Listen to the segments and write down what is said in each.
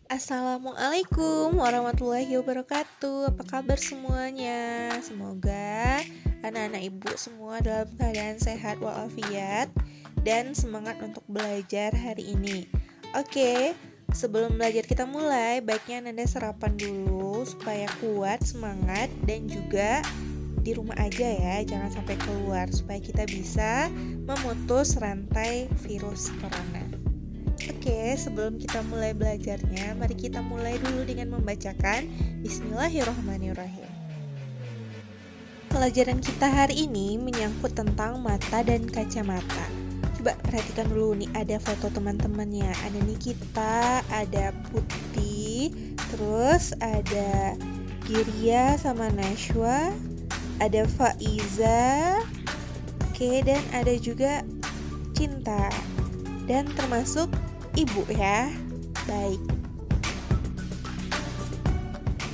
Assalamualaikum warahmatullahi wabarakatuh. Apa kabar semuanya? Semoga anak-anak ibu semua dalam keadaan sehat walafiat dan semangat untuk belajar hari ini. Oke, sebelum belajar kita mulai, baiknya Nanda sarapan dulu supaya kuat, semangat, dan juga di rumah aja ya, jangan sampai keluar supaya kita bisa memutus rantai virus corona. Oke, sebelum kita mulai belajarnya, mari kita mulai dulu dengan membacakan Bismillahirrahmanirrahim. Pelajaran kita hari ini menyangkut tentang mata dan kacamata. Coba perhatikan dulu nih, ada foto teman-temannya. Ada Nikita, ada Putih, terus ada Giria sama Nashwa, ada Faiza, oke, dan ada juga Cinta, dan termasuk ibu ya. Baik.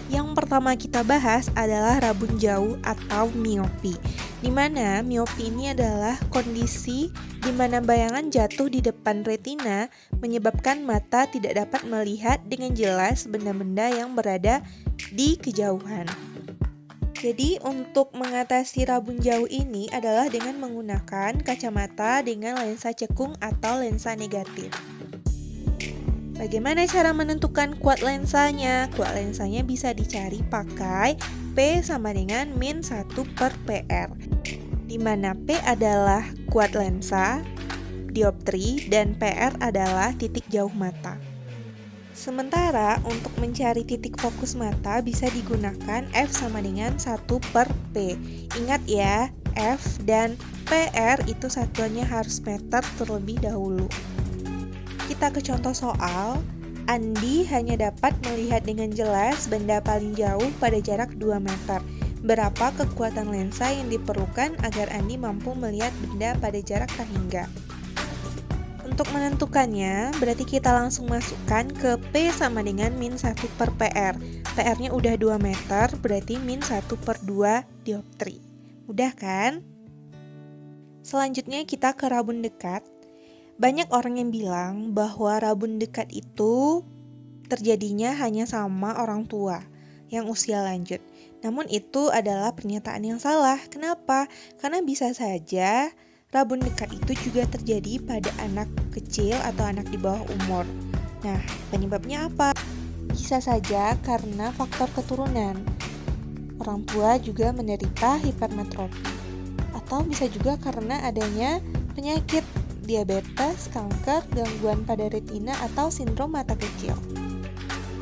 Yang pertama kita bahas adalah rabun jauh atau miopi. Di mana miopi ini adalah kondisi di mana bayangan jatuh di depan retina menyebabkan mata tidak dapat melihat dengan jelas benda-benda yang berada di kejauhan. Jadi untuk mengatasi rabun jauh ini adalah dengan menggunakan kacamata dengan lensa cekung atau lensa negatif. Bagaimana cara menentukan kuat lensanya? Kuat lensanya bisa dicari pakai P sama dengan min 1 per PR, di mana P adalah kuat lensa, dioptri, dan PR adalah titik jauh mata. Sementara untuk mencari titik fokus mata bisa digunakan F sama dengan 1 per P. Ingat ya, F dan PR itu satuannya harus meter terlebih dahulu. Kita ke contoh soal. Andi hanya dapat melihat dengan jelas benda paling jauh pada jarak 2 meter. Berapa kekuatan lensa yang diperlukan agar Andi mampu melihat benda pada jarak terhingga? Untuk menentukannya, berarti kita langsung masukkan ke P sama dengan min 1 per PR. PR-nya udah 2 meter, berarti min 1 per 2 dioptri. Mudah kan? Selanjutnya kita ke rabun dekat. Banyak orang yang bilang bahwa rabun dekat itu terjadinya hanya sama orang tua yang usia lanjut. Namun itu adalah pernyataan yang salah. Kenapa? Karena bisa saja rabun dekat itu juga terjadi pada anak kecil atau anak di bawah umur. Nah, penyebabnya apa? Bisa saja karena faktor keturunan. Orang tua juga menderita hipermetropi. Atau bisa juga karena adanya penyakit diabetes, kanker, gangguan pada retina, atau sindrom mata kecil.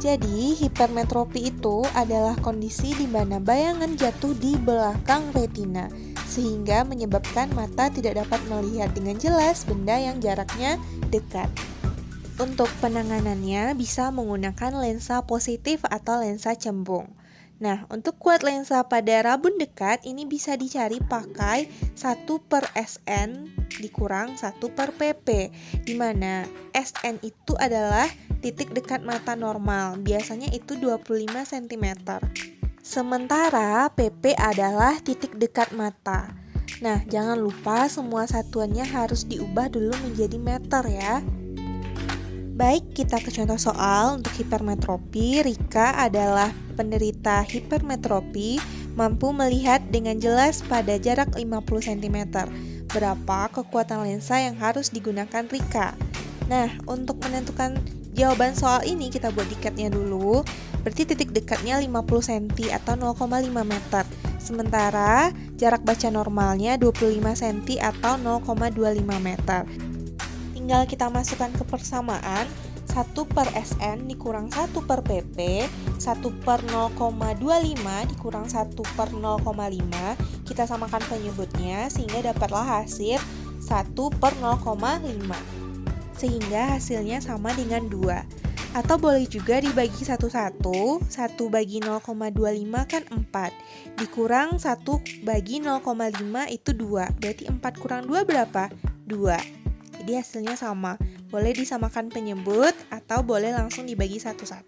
Jadi, hipermetropi itu adalah kondisi di mana bayangan jatuh di belakang retina, sehingga menyebabkan mata tidak dapat melihat dengan jelas benda yang jaraknya dekat. Untuk penanganannya bisa menggunakan lensa positif atau lensa cembung. Nah, untuk kuat lensa pada rabun dekat ini bisa dicari pakai 1 per SN dikurang 1 per PP, di mana SN itu adalah titik dekat mata normal, biasanya itu 25 cm. Sementara PP adalah titik dekat mata. Nah, jangan lupa semua satuannya harus diubah dulu menjadi meter ya. Baik, kita ke contoh soal. Untuk hipermetropi, Rika adalah penderita hipermetropi, mampu melihat dengan jelas pada jarak 50 cm. Berapa kekuatan lensa yang harus digunakan Rika? Nah, untuk menentukan jawaban soal ini kita buat dikatnya dulu. Berarti titik dekatnya 50 cm atau 0,5 meter. Sementara jarak baca normalnya 25 cm atau 0,25 meter. Tinggal kita masukkan ke persamaan. 1 per SN dikurang 1 per PP, 1 per 0,25 dikurang 1 per 0,5. Kita samakan penyebutnya sehingga dapatlah hasil 1 per 0,5. Sehingga hasilnya sama dengan 2. Atau boleh juga dibagi 1-1, 1 bagi 0,25 kan 4. Dikurang 1 bagi 0,5 itu 2. Berarti 4 kurang 2 berapa? 2. Jadi hasilnya sama. Boleh disamakan penyebut atau boleh langsung dibagi 1-1.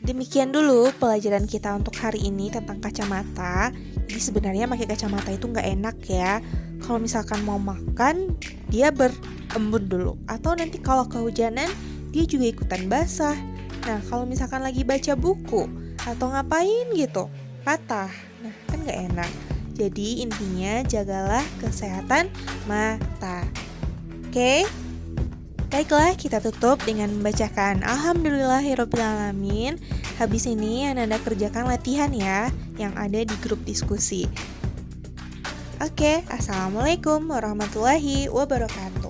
Demikian dulu pelajaran kita untuk hari ini tentang kacamata. Jadi sebenarnya pakai kacamata itu nggak enak ya. Kalau misalkan mau makan, dia berembun dulu. Atau nanti kalau kehujanan, dia juga ikutan basah. Nah, kalau misalkan lagi baca buku atau ngapain gitu, patah. Nah, kan nggak enak. Jadi intinya jagalah kesehatan mata. Oke? Baiklah, kita tutup dengan membacakan Alhamdulillahirrabbilalamin. Habis ini Ananda kerjakan latihan ya, yang ada di grup diskusi. Oke, Assalamualaikum warahmatullahi wabarakatuh.